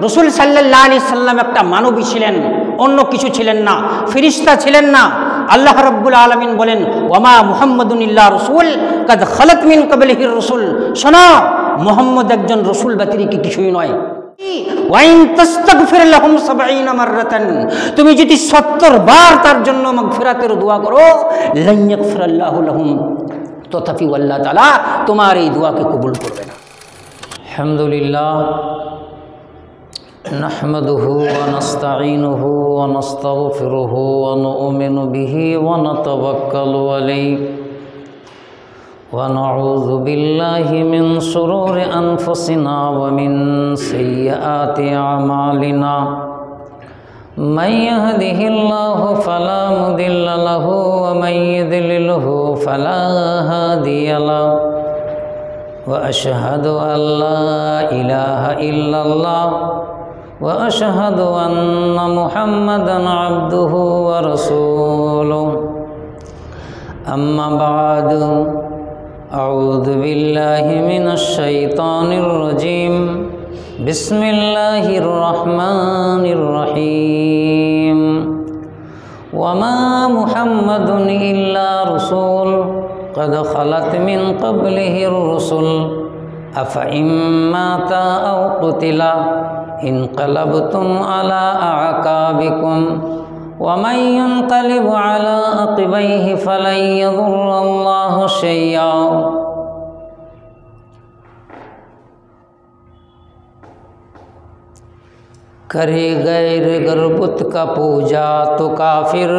রসুল সাল্লাল্লাহু আলাইহি সাল্লাম একটা মানবী ছিলেন, অন্য কিছু ছিলেন না, ফেরেশতা ছিলেন না। আল্লাহ রাব্বুল আলামিন বলেন, ওয়ামা মুহাম্মাদুন ইল্লা রাসূল কাদ খালাত মিন ক্বাবলিহির রাসূল। শোনো, মুহাম্মদ একজন রাসূল ব্যতিরেকে কিছুই নয়। ওয়াইন তাস্তাগফির লাহুম ৭০ মাররাতান, তুমি যদি ৭০ বার তার জন্য মাগফিরাতের দোয়া করো, লান ইয়াগফিরাল্লাহু লাহুম, তথাপি আল্লাহ তাআলা তোমার এই দোয়াকে কবুল করবে না। আলহামদুলিল্লাহ নাহমাদুহু ওয়া নাস্তাঈনুহু ওয়া নাস্তাগফিরুহু ওয়া নু'মিনু বিহি ওয়া নাতাওয়াক্কালু আলাইহি ওয়া নাউযু বিল্লাহি মিন শুরুরি আনফুসিনা ওয়া মিন সাইয়্যাতি আমালিনা। মান ইয়াহদিহিল্লাহু ফালা মুদিল্লা লাহু ওয়া মান ইউদ্লিলহু ফালা হাদিয়া লাহু। وأشهد أن لا إله إلا الله وأشهد أن محمدًا عبده ورسوله. أما بعد، أعوذ بالله من الشيطان الرجيم. بسم الله الرحمن الرحيم. وما محمد إلا رسول قد خلت من قبله الرسل أفإن مات أو قتل انقلبتم على أعقابكم ومن ينقلب على عقبيه فلن يضر الله شيئا. करे गैर गुरबुत का पूजा तो काफिर,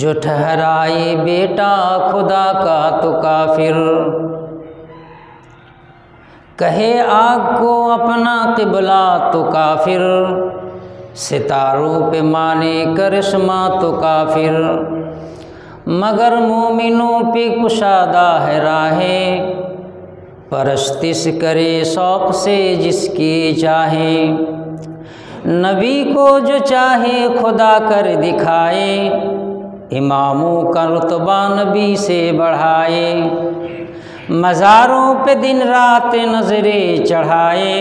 जो ठहराए बेटा खुदा का तो काफिर। कहे आग को अपना क़िबला तो काफिर, सितारों पे माने करिश्मा तो काफिर। मगर मोमिनों पे कुशादा है राहे, परस्तिश करे शौक़ से जिसकी चाहे। नबी को जो चाहे खुदा कर दिखाए, इमामों का रुतबा नबी से बढ़ाए। मज़ारों पे दिन रात नजरें चढ़ाए,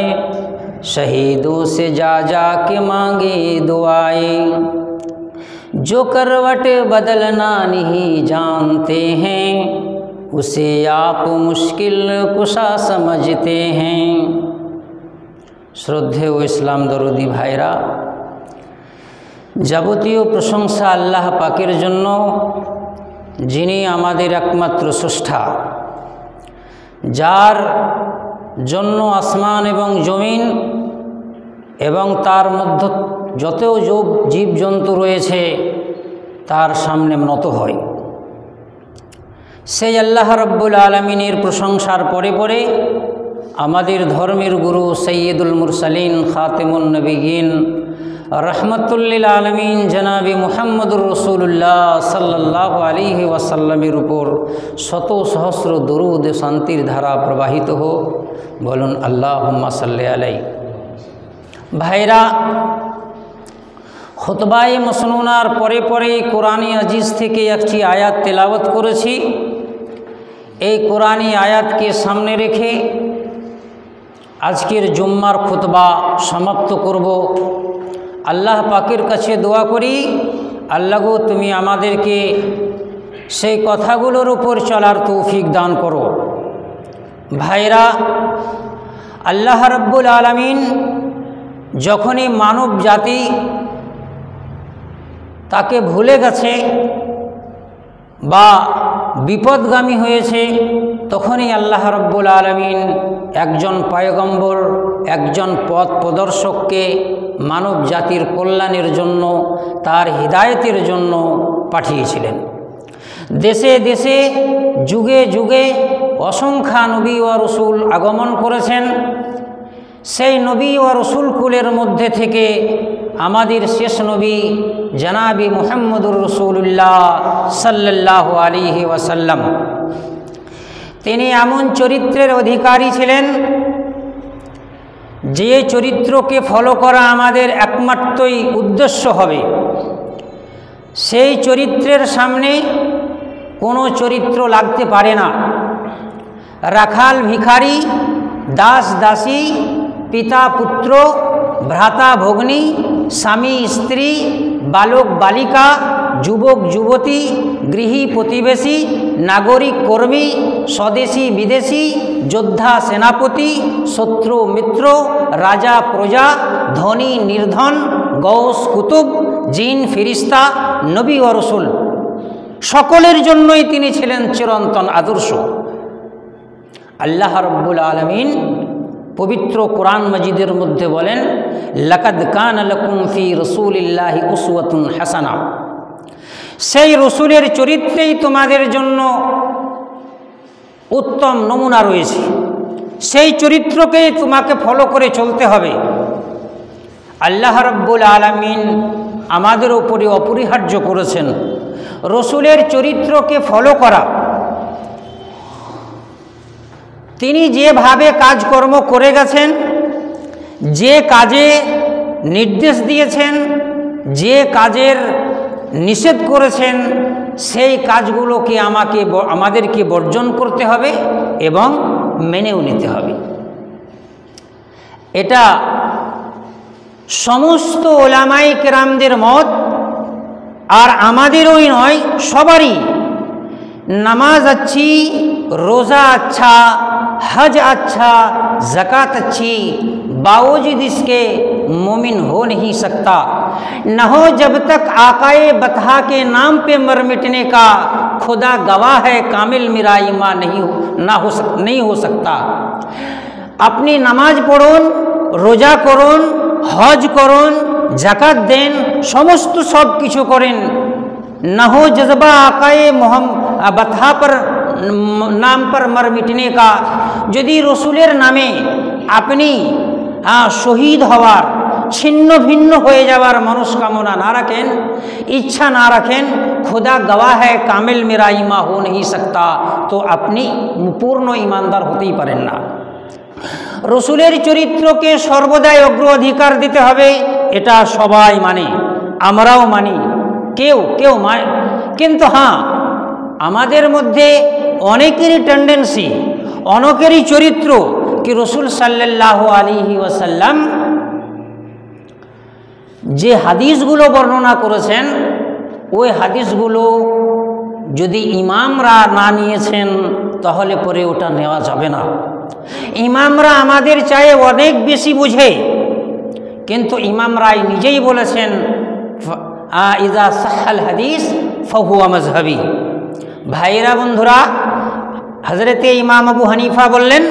शहीदों से जा जा के मांगे दुआएं। जो करवट बदलना नहीं जानते हैं, उसे आप मुश्किल कुशा समझते हैं। श्रद्धेय इस्लाम दरुदी भाईरा, যাবতীয় প্রশংসা আল্লাহ পাকের জন্য, যিনি আমাদের একমাত্র স্রষ্টা, যার জন্য আসমান এবং জমিন এবং তার মধ্যে যত জীবজন্তু রয়েছে তার সামনে নত হয়। সেই আল্লাহ রাব্বুল আলামিনের প্রশংসার পরে পরে আমাদের ধর্মের গুরু সৈয়দুল মুরসালিন খাতেমুন নবিয়্যিন রহমতুল্লিল আলমিন জনাবি মুহাম্মদুর রসুল্লাহ সাল্লাল্লাহু আলাইহি ওয়াসাল্লামের উপর শত সহস্র দরুদ শান্তির ধারা প্রবাহিত হোক। বলুন আল্লাহুম্মা সাল্লি আলাইহি। ভাইরা, খুতবায়ে মাসনুনার পরে পরে কোরআনে আজিজ থেকে একটি আয়াত তেলাওয়াত করেছি। এই কোরআনী আয়াতকে সামনে রেখে আজকের জুম্মার খুতবা সমাপ্ত করব। আল্লাহ পাকের কাছে দোয়া করি, আল্লাহ গো তুমি আমাদেরকে সেই কথাগুলোর উপর চলার তৌফিক দান করো। ভাইরা, আল্লাহ রাব্বুল আলামিন যখনই মানব জাতি তাকে ভুলে গেছে বা বিপদগামী হয়েছে, তখনই আল্লাহ রাব্বুল আলামিন একজন পয়গম্বর, একজন পথ প্রদর্শককে মানব জাতির কল্যাণের জন্য, তার হিদায়তের জন্য পাঠিয়েছিলেন। দেশে দেশে যুগে যুগে অসংখ্য নবী ও রসুল আগমন করেছেন। সেই নবী ও রসুল কুলের মধ্যে থেকে আমাদের শেষ নবী জনাবি মুহাম্মদুর রসুল্লাহ সাল্লাল্লাহু আলাইহি ওয়াসাল্লাম, তিনি এমন চরিত্রের অধিকারী ছিলেন যে চরিত্রকে ফলো করা আমাদের একমাত্রই উদ্দেশ্য হবে। সেই চরিত্রের সামনে কোনো চরিত্র লাগতে পারে না। রাখাল ভিখারি, দাস দাসী, পিতা পুত্র, ভ্রাতা ভগ্নী, স্বামী স্ত্রী, বালক বালিকা, যুবক যুবতী, গৃহী প্রতিবেশী, নাগরিক কর্মী, স্বদেশী বিদেশী, যোদ্ধা সেনাপতি, শত্রু মিত্র, রাজা প্রজা, ধনী নির্ধন, গৌস কুতুব, জিন ফিরিস্তা, নবী ও রসুল সকলের জন্যই তিনি ছিলেন চিরন্তন আদর্শ। আল্লাহ রাব্বুল আলামিন পবিত্র কোরআন মাজিদের মধ্যে বলেন, লাকাদ কানা লাকুম ফি রাসূলিল্লাহি উসওয়াতুন হাসানা। সেই রসুলের চরিত্রেই তোমাদের জন্য উত্তম নমুনা রয়েছে, সেই চরিত্রকেই তোমাকে ফলো করে চলতে হবে। আল্লাহ রাব্বুল আলামিন আমাদের উপরে অপরিহার্য করেছেন রসুলের চরিত্রকে ফলো করা। তিনি যেভাবে কাজকর্ম করে গেছেন, যে কাজে নির্দেশ দিয়েছেন, যে কাজের নিষেধ করেছেন, সেই কাজগুলোকে আমাদেরকে বর্জন করতে হবে এবং মেনেও নিতে হবে। এটা সমস্ত ওলামায়ে কেরামদের মত, আর আমাদেরই নয়, সবারই। नमाज अच्छी, रोज़ा अच्छा, हज अच्छा, ज़कात अच्छी, बावजूद इसके मोमिन हो नहीं सकता। न हो जब तक आकाए बतहा के नाम पे मर मिटने का, खुदा गवाह है कामिल मेरा ईमान नहीं हो सकता। अपनी नमाज पढ़ुन, रोजा করুন, হজ করুন, জাকাত দেন, সমস্ত সব কিছু করেন, न हो जज्बा आकाए बतहा पर नाम पर मर मिटने का, यदि रसूलेर नामे अपनी शहीद हवार, छिन्न भिन्न হয়ে যাওয়ার মনস্কামনা না রাখেন, ইচ্ছা না রাখেন, खुदा गवाह है कामिल मेरा ईमान हो नहीं सकता, तो अपनी पूर्ण ईमानदार হতেই পারেন না। রসুলের চরিত্রকে সর্বদাই অগ্রাধিকার দিতে হবে, এটা সবাই মানে, আমরাও মানি, কেউ মানে। কিন্তু হ্যাঁ, আমাদের মধ্যে অনেকেরই টেন্ডেন্সি, অনেকেরই চরিত্র কি রসুল সাল্লাল্লাহু আলাইহি ওয়াসাল্লাম যে হাদিসগুলো বর্ণনা করেছেন, ওই হাদিসগুলো যদি ইমামরা না নিয়েছেন তাহলে পরে ওটা নেওয়া যাবে না। ইমামরা আমাদের চাইতে অনেক বেশি বুঝে, কিন্তু ইমামরাই নিজেই বলেছেন, ইজা সাহাল হাদিস ফাহুয়া মজহবি। ভাইরা বন্ধুরা, হজরতে ইমাম আবু হানিফা বললেন,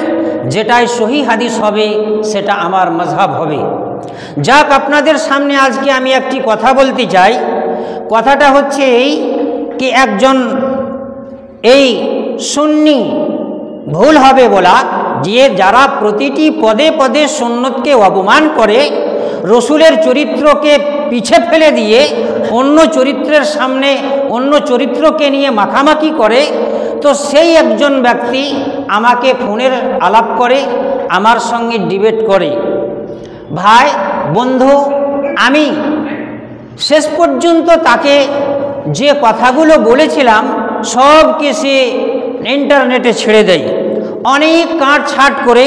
যেটাই সহি হাদিস হবে সেটা আমার মজহব হবে। যাক, আপনাদের সামনে আজকে আমি একটি কথা বলতে চাই। কথাটা হচ্ছে এই কি, একজন এই সুন্নি ভুল হবে বলা, যে যারা প্রতিটি পদে পদে সুন্নতকে অপমান করে, রসুলের চরিত্রকে পিছে ফেলে দিয়ে অন্য চরিত্রের সামনে অন্য চরিত্রকে নিয়ে মাখামাখি করে, তো সেই একজন ব্যক্তি আমাকে ফোনের আলাপ করে, আমার সঙ্গে ডিবেট করে। ভাই বন্ধু, আমি শেষ পর্যন্ত তাকে যে কথাগুলো বলেছিলাম সবকে সে ইন্টারনেটে ছেড়ে দেয়, অনেক কাটছাট করে।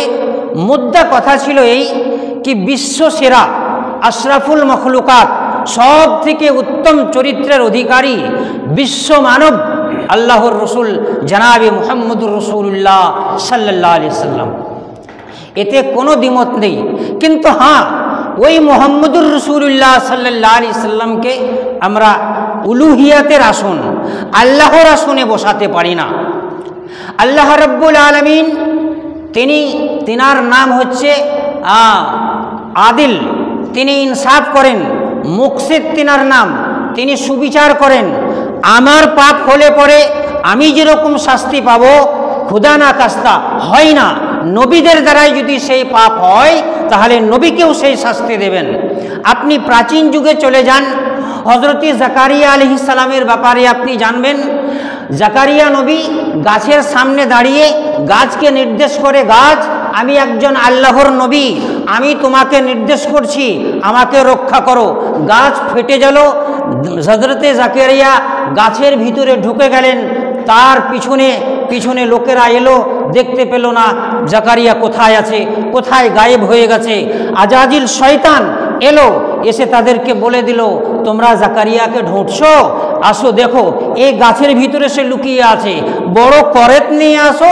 মুদ্রা কথা ছিল এই কি, বিশ্ব সেরা আশরাফুল মখলুকাত, সব থেকে উত্তম চরিত্রের অধিকারী বিশ্ব মানব আল্লাহর রসুল জনাবে মুহাম্মদুর রাসূলুল্লাহ সাল্লাল্লাহু আলাইহি সাল্লাম, এতে কোনো দ্বিমত নেই। কিন্তু হ্যাঁ, ওই মুহাম্মদুর রাসূলুল্লাহ সাল্লাল্লাহু আলাইহি সাল্লামকে আমরা উলুহিয়াতের আসন, আল্লাহর আসনে বসাতে পারি না। আল্লাহ রাব্বুল আলামিন, তিনার নাম হচ্ছে আদিল, তিনি ইনসাফ করেন। মুকসিদ তিনার নাম, তিনি সুবিচার করেন। আমার পাপ হলে পরে আমি যেরকম শাস্তি পাব, খুদা না কাস্তা হয় না, নবীদের দ্বারাই যদি সেই পাপ হয় তাহলে নবীকেও সেই শাস্তি দেবেন। আপনি প্রাচীন যুগে চলে যান, হযরতে জাকারিয়া আলাইহিস সালামের ব্যাপারে আপনি জানবেন। জাকারিয়া নবী গাছের সামনে দাঁড়িয়ে গাছকে নির্দেশ করে, গাছ, আমি একজন আল্লাহর নবী, আমি তোমাকে নির্দেশ করছি, আমাকে রক্ষা করো। গাছ ফেটে গেল, হযরতে জাকারিয়া গাছের ভিতরে ঢুকে গেলেন। তার পিছনে লোকেরা এলো, দেখতে পেল না জাকারিয়া কোথায় আছে, কোথায় গায়েব হয়ে গেছে। আজাজিল শয়তান এলো, এসে তাদেরকে বলে দিল, তোমরা জাকারিয়াকে ঢুঁড়ছো, আসো দেখো এই গাছের ভিতরে সে লুকিয়ে আছে, বড় করেত নিয়ে আসো,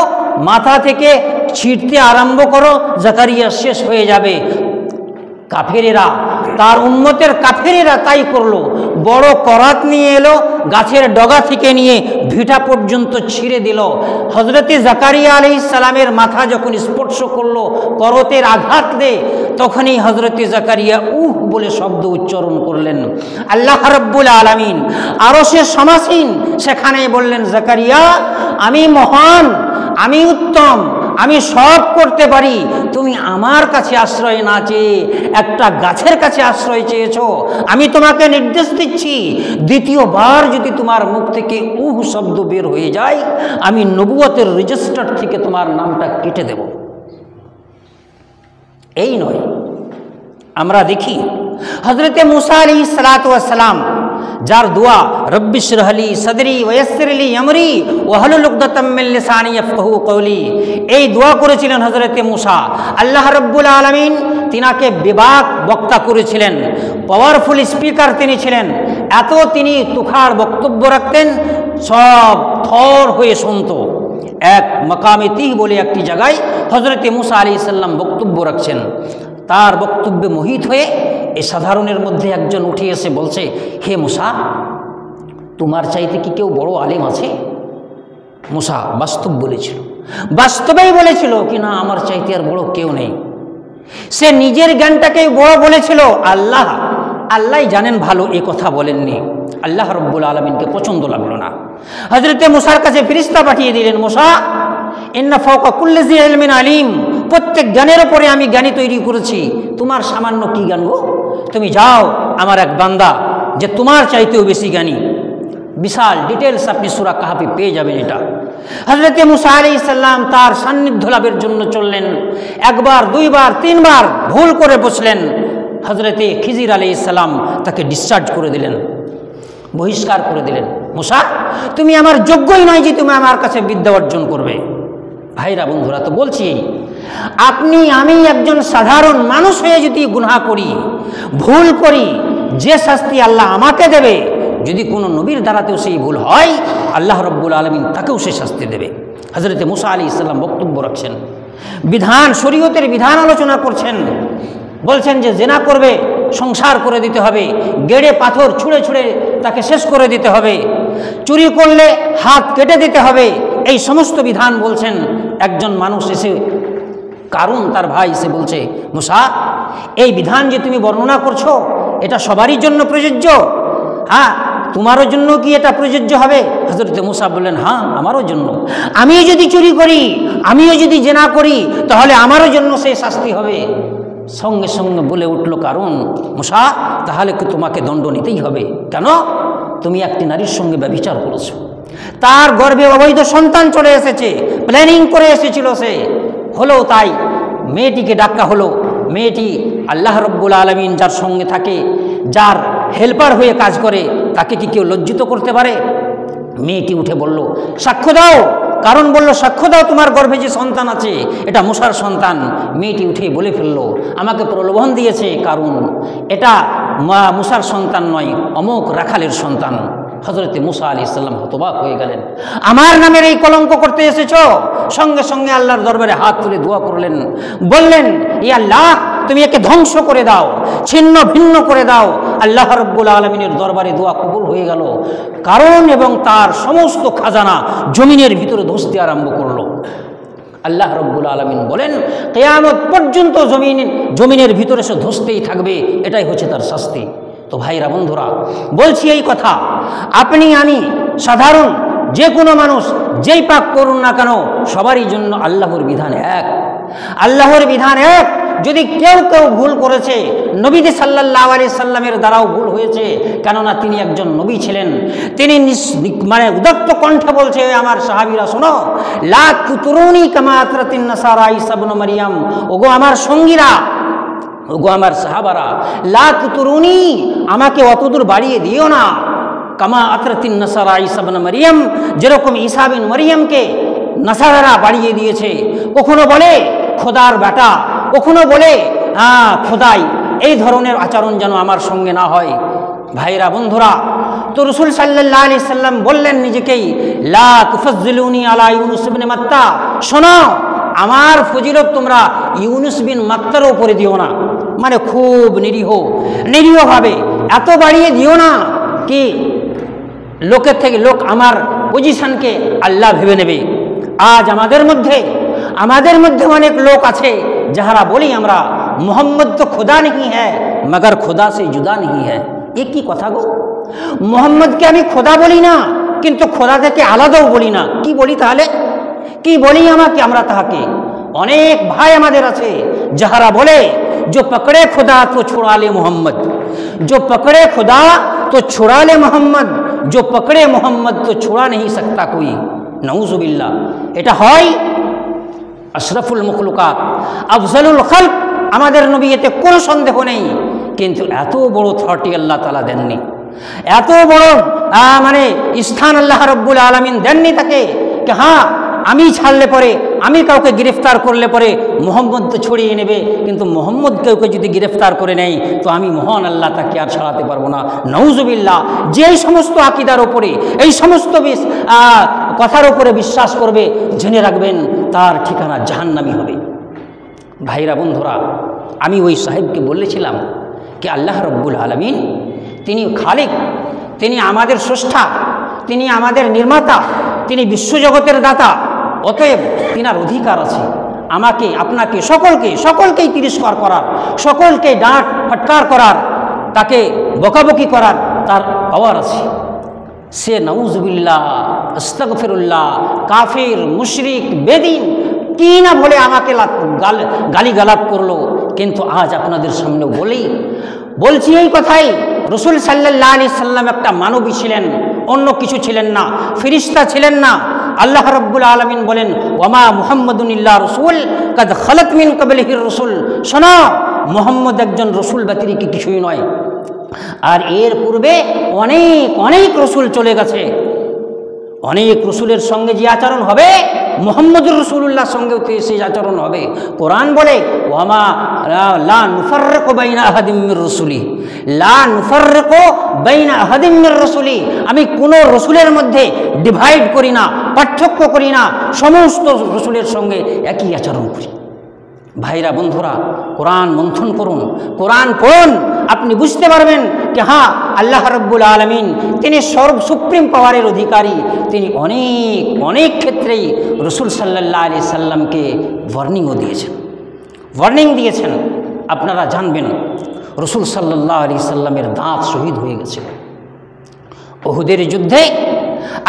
মাথা থেকে ছিঁড়তে আরম্ভ করো, জাকারিয়া শেষ হয়ে যাবে। কাফেরেরা, তার উম্মতের কাফেরেরা তাই করলো, বড় করাত নিয়ে এলো, গাছের ডগা থেকে নিয়ে ভিটা পর্যন্ত ছিঁড়ে দিল। হজরতে জাকারিয়া আলাইহিস সালামের মাথা যখন স্পর্শ করলো, করতের আঘাত দে, তখনই হজরতে জাকারিয়া উহ বলে শব্দ উচ্চারণ করলেন। আল্লাহ রাব্বুল আলামিন আরশে সমাসীন সেখানে বললেন, জাকারিয়া আমি মহান, আমি উত্তম, আমি সব করতে পারি, তুমি আমার কাছে আশ্রয় না চেয়ে একটা গাছের কাছে আশ্রয় চেয়েছ। আমি তোমাকে নির্দেশ দিচ্ছি, দ্বিতীয়বার যদি তোমার মুখ থেকে উহ শব্দ বের হয়ে যায়, আমি নবুয়তের রেজিস্টার থেকে তোমার নামটা কেটে দেব। এই নয়, আমরা দেখি হযরতে মুসা আলাইহিস সালাতু ওয়াস সালাম, যার দোয়া রব্বি ইশরাহ লি সাদরি ওয়া ইয়াসসির লি আমরি ওয়াহলুল উকদাতাম মিন লিসানি ইয়াফকাহু কওলি, এই দোয়া করেছিলেন হযরতে মুসা। আল্লাহ রাব্বুল আলামিন তিনাকে বিবাক বক্তা করেছিলেন, পাওয়ারফুল স্পিকার তিনি ছিলেন, এত তিনি তুখার বক্তব্য রাখতেন, সব থর হয়ে শুনত। এক মাকামে তিহ বলে একটি জায়গায় হযরতে মুসা আলাইহিস সালাম বক্তব্য রাখছেন, তার বক্তব্যে মোহিত হয়ে এই সাধারণের মধ্যে একজন উঠে এসে বলছে, হে মুসা, তোমার চাইতে কি কেউ বড় আলেম আছে? মুসা বাস্তব বলেছিল, বাস্তবেই বলেছিল কি না, আমার চাইতে আর বড় কেউ নেই। সে নিজের জ্ঞানটাকে বড় বলেছিল, আল্লাহ জানেন ভালো, এ কথা বলেননি। আল্লাহ রাব্বুল আলামিনকে পছন্দ লাগলো না। হযরতে মুসার কাছে ফেরেশতা পাঠিয়ে দিলেন, মুসা ইন্না ফাওকা কুল্লি জি ইলমিন আলিম, প্রত্যেক জ্ঞানের উপরে আমি জ্ঞানী তৈরি করেছি, তোমার সামান্য কি জ্ঞান গো? তুমি যাও, আমার এক বান্দা যে তোমার চাইতেও বেশি জ্ঞানী, বিশাল ডিটেলস আপনি সূরা কাহফে পেয়ে যাবেন। এটা হযরতে মুসা আলাইহিস সালাম তার সান্নিধ্য লাভের জন্য চললেন, একবার, দুইবার, তিনবার ভুল করে বসলেন। হযরতে খিজির আলাইহিস সালাম তাকে ডিসচার্জ করে দিলেন, বহিষ্কার করে দিলেন। মুসা, তুমি আমার যোগ্যই নয় যে তুমি আমার কাছে বিদ্যা অর্জন করবে। ভাইরা, বন্ধুরা, তো বলছি, আপনি আমি একজন সাধারণ মানুষ হয়ে যদি গুনাহ করি, ভুল করি, যে শাস্তি আল্লাহ আমাকে দেবে, যদি কোনো নবীর দ্বারাতেও সেই ভুল হয়, আল্লাহ রাব্বুল আলামিন তাকেও সে শাস্তি দেবে। হযরতে মুসা আলাইহিস সালাম বক্তব্য রাখছেন, বিধান, শরীয়তের বিধান আলোচনা করছেন, বলছেন যে জেনা করবে সংসার করে দিতে হবে, গেড়ে পাথর ছুঁড়ে ছুঁড়ে তাকে শেষ করে দিতে হবে, চুরি করলে হাত কেটে দিতে হবে, এই সমস্ত বিধান বলছেন। একজন মানুষ এসে, কারণ তার ভাই এসে বলছে, মুসা, এই বিধান যে তুমি বর্ণনা করছো, এটা সবারই জন্য প্রযোজ্য? হ্যাঁ, তোমারও জন্য কি এটা প্রযোজ্য হবে? হযরতে মুসা বললেন, হ্যাঁ, আমারও জন্য। আমিও যদি চুরি করি, আমিও যদি জেনা করি, তাহলে আমারও জন্য সেই শাস্তি হবে। সঙ্গে সঙ্গে বলে উঠল, কারণ মুসা, তাহলে কি তোমাকে দণ্ড নিতেই হবে? কেন? তুমি একটি নারীর সঙ্গে ব্যভিচার করেছো, তার গর্ভে অবৈধ সন্তান চলে এসেছে, প্ল্যানিং করে এসেছিল সে, হলো তাই মেয়েটিকে ডাকা হলো। মেয়েটি আল্লাহ রাব্বুল আলামিন যার সঙ্গে থাকে, যার হেল্পার হয়ে কাজ করে, তাকে কি কেউ লজ্জিত করতে পারে? মেয়েটি উঠে বলল, সাক্ষ্য দাও। কারণ বলল, সাক্ষ্য দাও, তোমার গর্ভে যে সন্তান আছে এটা মুসার সন্তান। মেয়েটি উঠে বলে ফেলল, আমাকে প্রলোভন দিয়েছে, কারণ এটা মুসার সন্তান নয়, অমুক রাখালের সন্তান। হযরতে মুসা আলাইহিস সালাম হতবাক হয়ে গেলেন, আমার নামের এই কলঙ্ক করতে এসেছো? সঙ্গে সঙ্গে আল্লাহর দরবারে হাত তুলে দোয়া করলেন, বললেন, ইয়া আল্লাহ, তুমি একে ধ্বংস করে দাও, ছিন্ন ভিন্ন করে দাও। আল্লাহ রাব্বুল আলামিনের দরবারে দোয়া কবুল হয়ে গেল। কারণ এবং তার সমস্ত খাজানা জমিনের ভিতরে ধসতে আরম্ভ করলো। আল্লাহ রাব্বুল আলামিন বলেন, কিয়ামত পর্যন্ত জমিনের ভিতরে সে ধসতেই থাকবে, এটাই হচ্ছে তার শাস্তি। তো ভাইরা, বন্ধুরা, বলছি এই কথা, আপনি আমি সাধারণ যে কোনো মানুষ যেই পাপ করুন না কেন, সবারই জন্য আল্লাহর বিধান এক। আল্লাহর বিধান এক। যদি কেউ ভুল করেছে, নবীজি সাল্লাল্লাহু আলাইহি সাল্লামের দ্বারাও ভুল হয়েছে, কেননা তিনি একজন নবী ছিলেন। তিনি মানে উদাত্ত কণ্ঠে বলছে, আমার সাহাবীরা শোনো, লা তুতরুনি কামা আতরাতিন নাসারা ঈসা ইবনে মারইয়াম, ওগো আমার সঙ্গীরা, ওগো আমার সাহাবারা, লা তুতরুনি, আমাকে অতদূর বাড়িয়ে দিও না, কামা আতরাতিন নাসারা ঈসা ইবনে মারইয়াম, যেরকম ঈসা বিন মারইয়ামকে নাসারারা বাড়িয়ে দিয়েছে। কখনো বলে খোদার বেটা, কখনো বলে খোদাই। এই ধরনের আচরণ যেন আমার সঙ্গে না হয়। ভাইরা বন্ধুরা, তো রসুল সাল্লাল্লাহু আলাইহি সাল্লাম বললেন নিজেকেই, লা তুফাজ্জিলুনি আলা ইউনুস ইবনে মাত্তা, শোনো আমার ফজিলত তোমরা ইউনুস বিন মাত্তার উপরে দিও না। মানে খুব নিরীহভাবে এত বাড়িয়ে দিও না কি লোকের থেকে লোক আমার পজিশনকে আল্লাহ ভেবে নেবে। আজ আমাদের মধ্যে অনেক লোক আছে যাহারা বলি আমরা মোহাম্মদ তো খোদা नहीं है मगर খোদা से जुदा नहीं है। এ কি কথা গো? মোহাম্মদকে আমি খোদা বলি না, কিন্তু খোদা থেকে আলাদাও বলি না। কি বলি তাহলে? কি বলি আমরা তাহাকে? অনেক ভাই আমাদের আছে যাহারা বলে जो पकड़े खुदा तो छुड़ा ले मोहम्मद, जो पकड़े खुदा तो छुड़ा ले मोहम्मद, जो पकड़े मोहम्मद तो छुड़ा नहीं सकता कोई। नऊजुबिल्लाह। এটা হয় আশরাফুল মখলুকাত, আফজলুল খালক আমাদের নবী, এতে কোনো সন্দেহ নেই। কিন্তু এত বড় থ্রটি আল্লাহ তাআলা দেননি, এত বড় মানে স্থান আল্লাহ রব্বুল আলামিন দেননি তাকে कि हाँ আমি ছাড়লে পরে, আমি কাউকে গ্রেফতার করলে পরে মোহাম্মদ তো ছড়িয়ে নেবে, কিন্তু মোহাম্মদ কেউকে যদি গ্রেফতার করে নেয় তো আমি মহান আল্লাহ তাকে আর ছাড়াতে পারবো না। নাউজুবিল্লাহ। যে সমস্ত আকিদার ওপরে, এই সমস্ত কথার ওপরে বিশ্বাস করবে, জেনে রাখবেন তার ঠিকানা জাহান্নামী হবে। ভাইরা বন্ধুরা, আমি ওই সাহেবকে বলেছিলাম कि আল্লাহ রব্বুল আলামিন তিনি খালিক, তিনি আমাদের স্রষ্টা, তিনি আমাদের নির্মাতা, তিনি বিশ্বজগতের দাতা। অতএব তিনার অধিকার আছে আমাকে, আপনাকে, সকলকেই তিরস্কার করার, সকলকে ডাঁট ফটকার করার, তাকে বকাবকি করার তার পাওয়ার আছে। সে নাউজুবিল্লাহ, আস্তাগফিরুল্লাহ, কাফির, মুশরিক, বেদিন কি না বলে আমাকে গালিগালাজ করলো। কিন্তু আজ আপনাদের সামনে বলছি এই কথাই, রসুল সাল্লাল্লাহু আলাইহি সাল্লাম একটা মানবী ছিলেন, অন্য কিছু ছিলেন না, ফেরেশতা ছিলেন না। আল্লাহ রাব্বুল আলামিন বলেন, ওয়ামা মুহাম্মাদুন ইল্লা রাসূল কাদ খালাত মিন ক্বাবলিহির রাসূল। শোনো, মুহাম্মদ একজন রসুল ব্যতিরেকে কিছুই নয়। আর এর পূর্বে অনেক রসুল চলে গেছে। অনেক রসুলের সঙ্গে যে আচরণ হবে, মুহাম্মদুর রাসূলুল্লাহর সঙ্গেও সেই আচরণ হবে। কোরআন বলে, ওয়ামা লা নুফাররিকু বাইনা আহাদিম মির রাসূলি, লা নুফাররিকু বাইনা আহাদিম মির রাসূলি। আমি কোনো রসুলের মধ্যে ডিভাইড করি না, পার্থক্য করি না, সমস্ত রসুলের সঙ্গে একই আচরণ করি। ভাইরা বন্ধুরা, কোরআন মন্থন করুন, কোরআন পড়ুন, আপনি বুঝতে পারবেন যে হ্যাঁ আল্লাহ রাব্বুল আলামিন তিনি সুপ্রিম পাওয়ারের অধিকারী। তিনি অনেক ক্ষেত্রেই রসুল সাল্লাল্লাহু আলাইহি সাল্লামকে ওয়ার্নিং দিয়েছেন। আপনারা জানবেন রসুল সাল্লাল্লাহু আলাইহি সাল্লামের দাঁত শহীদ হয়ে গেছিল উহুদের যুদ্ধে।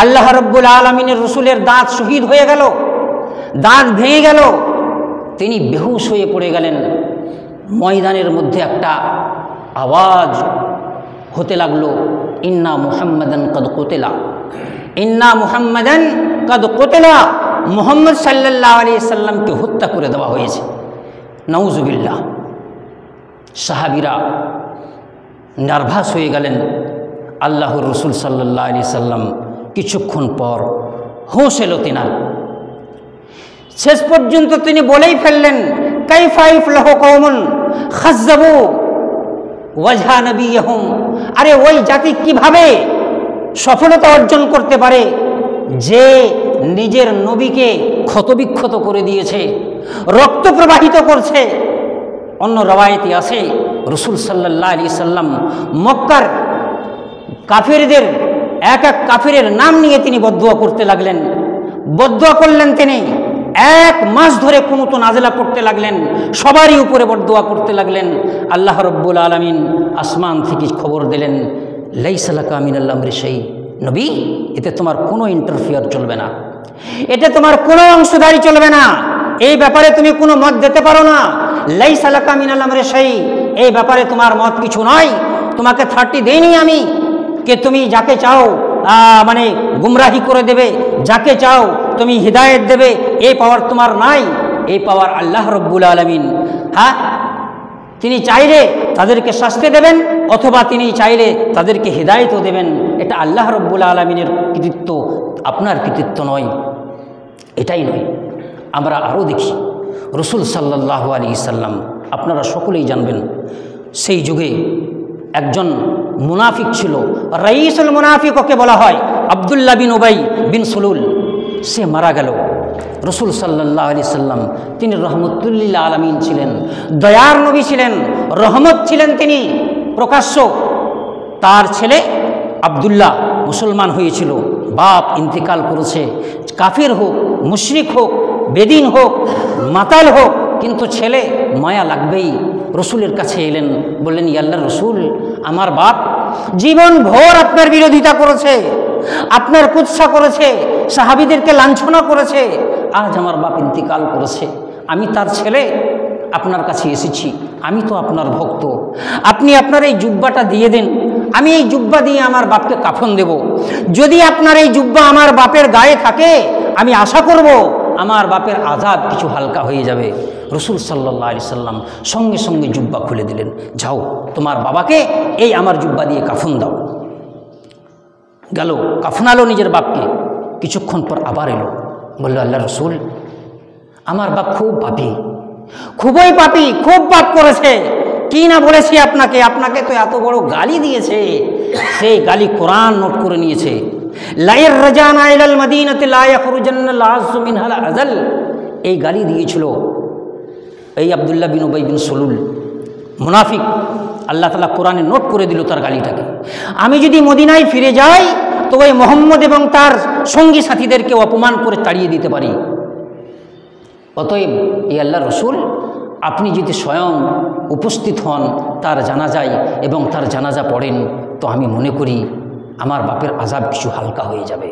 আল্লাহ রাব্বুল আলামিনের রসুলের দাঁত শহীদ হয়ে গেল, দাঁত ভেঙে গেল, তিনি বেহুশ হয়ে পড়ে গেলেন। ময়দানের মধ্যে একটা আওয়াজ হতে লাগলো, ইন্না মুহাম্মাদান কাদ কুতিলা, ইন্না মুহাম্মাদান কাদ কুতিলা, মুহাম্মদ সাল্লাল্লাহু আলাইহি সাল্লামকে হত্যা করে দেওয়া হয়েছে। নাউজুবিল্লাহ। সাহাবীরা নার্ভাস হয়ে গেলেন। আল্লাহর রসুল সাল্লাল্লাহু আলাইহি সাল্লাম কিছুক্ষণ পর হোশ এলো তিনার। শেষ পর্যন্ত তিনি বলেই ফেললেন, কাইফা ইফলাহু কওমুন খাজ্জাবু ওয়াজহা নবিয়্যিহিম। আরে ওই জাতি কিভাবে সফলতা অর্জন করতে পারে যে নিজের নবীকে ক্ষতবিক্ষত করে দিয়েছে, রক্ত প্রবাহিত করছে। অন্য রওয়ায়েতে আছে রসুল সাল্লাল্লাহু আলাইহি সাল্লাম মক্কার কাফিরদের এক কাফিরের নাম নিয়ে তিনি বদদুয়া করতে লাগলেন। বদদুয়া করলেন তিনি, 1 মাস ধরে কুনুত নাজিলা করতে লাগলেন, সবারই উপরে বদদুয়া করতে লাগলেন। আল্লাহ রাব্বুল আলামিন আসমান থেকে খবর দিলেন, লাইসা লাকা মিনাল আমরি শাই, নবী এতে তোমার কোনো ইন্টারফিয়ার চলবে না, এতে তোমার কোনো অংশধারী চলবে না, এই ব্যাপারে তুমি কোনো মত দিতে পারো না। লাইসা লাকা মিনাল আমরি শাই, এই ব্যাপারে তোমার মত কিছু নয়। তোমাকে 30 দেইনি আমি যে তুমি যাকে চাও মানে গুমরাহি করে দেবে, যাকে চাও তুমি হিদায়েত দেবে, এই পাওয়ার তোমার নাই। এই পাওয়ার আল্লাহ রাব্বুল আলামিন। হ্যাঁ, তিনি চাইলে তাদেরকে শাস্তি দেবেন, অথবা তিনি চাইলে তাদেরকে হিদায়েতও দেবেন। এটা আল্লাহ রাব্বুল আলামিনের কৃতিত্ব, আপনার কৃতিত্ব নয়। এটাই নয়, আমরা আরও দেখি রসুল সাল্লাল্লাহু আলাইহি সাল্লাম, আপনারা সকলেই জানবেন, সেই যুগে একজন মুনাফিক ছিল, রাইসুল মুনাফিক ওকে বলা হয়, আব্দুল্লাহ বিন উবাই বিন সুলুল। সে মারা গেল। রসুল সাল্লাল্লাহু আলাইহি সাল্লাম তিনি রহমতুল্লিল আলামিন ছিলেন, দয়ার নবী ছিলেন, রহমত ছিলেন তিনি প্রকাশ্য। তার ছেলে আব্দুল্লাহ মুসলমান হয়েছিল, বাপ ইন্তেকাল করেছে। কাফির হোক, মুশরিক হোক, বেদিন হোক, মাতাল হোক, কিন্তু ছেলে মায়া লাগবেই। রসুলের কাছে এলেন, বললেন, ইয়া আল্লাহর রসুল, আমার বাপ জীবন ভোর আপনার বিরোধিতা করেছে, আপনার কুৎসা করেছে, সাহাবীদেরকে লাঞ্ছনা করেছে, আজ আমার বাপ ইন্তেকাল করেছে, আমি তার ছেলে, আপনার কাছে এসেছি, আমি তো আপনার ভক্ত, আপনি আপনার এই জুব্বাটা দিয়ে দেন, আমি এই জুব্বা দিয়ে আমার বাপকে কাফন দেব। যদি আপনার এই জুব্বা আমার বাপের গায়ে থাকে, আমি আশা করব আমার বাপের আযাব কিছু হালকা হয়ে যাবে। রসুল সাল্লাল্লাহু আলাইহি সাল্লাম সঙ্গে সঙ্গে জুব্বা খুলে দিলেন, যাও তোমার বাবাকে এই আমার জুব্বা দিয়ে কাফন দাও। গেল, কাফনালো নিজের বাপকে। কিছুক্ষণ পর আবার এলো, বলল, আল্লাহ রসুল, আমার বাপ খুব পাপী, খুবই পাপী, খুব পাপ করেছে। কি না বলেছি আপনাকে, আপনাকে তো এত বড় গালি দিয়েছে, সেই গালি কোরআন নোট করে নিয়েছে। লাইর রাজানা ইলাল মদিনাতি লা ইয়াখরুজান্না লাযু মিনহাল আযাল, এই গালি দিয়েছিল এই আব্দুল্লাহ বিন উবাই বিন সুলুল মুনাফিক। আল্লাহ তাআলা কোরআনে নোট করে দিল তার গালিটাকে। আমি যদি মদিনায় ফিরে যাই তো ওই মোহাম্মদ এবং তার সঙ্গী সাথীদেরকে অপমান করে তাড়িয়ে দিতে পারি। অতএব এই আল্লাহ রসুল, আপনি যদি স্বয়ং উপস্থিত হন তার জানাজায় এবং তার জানাজা পড়েন, তো আমি মনে করি আমার বাপের আযাব কিছু হালকা হয়ে যাবে।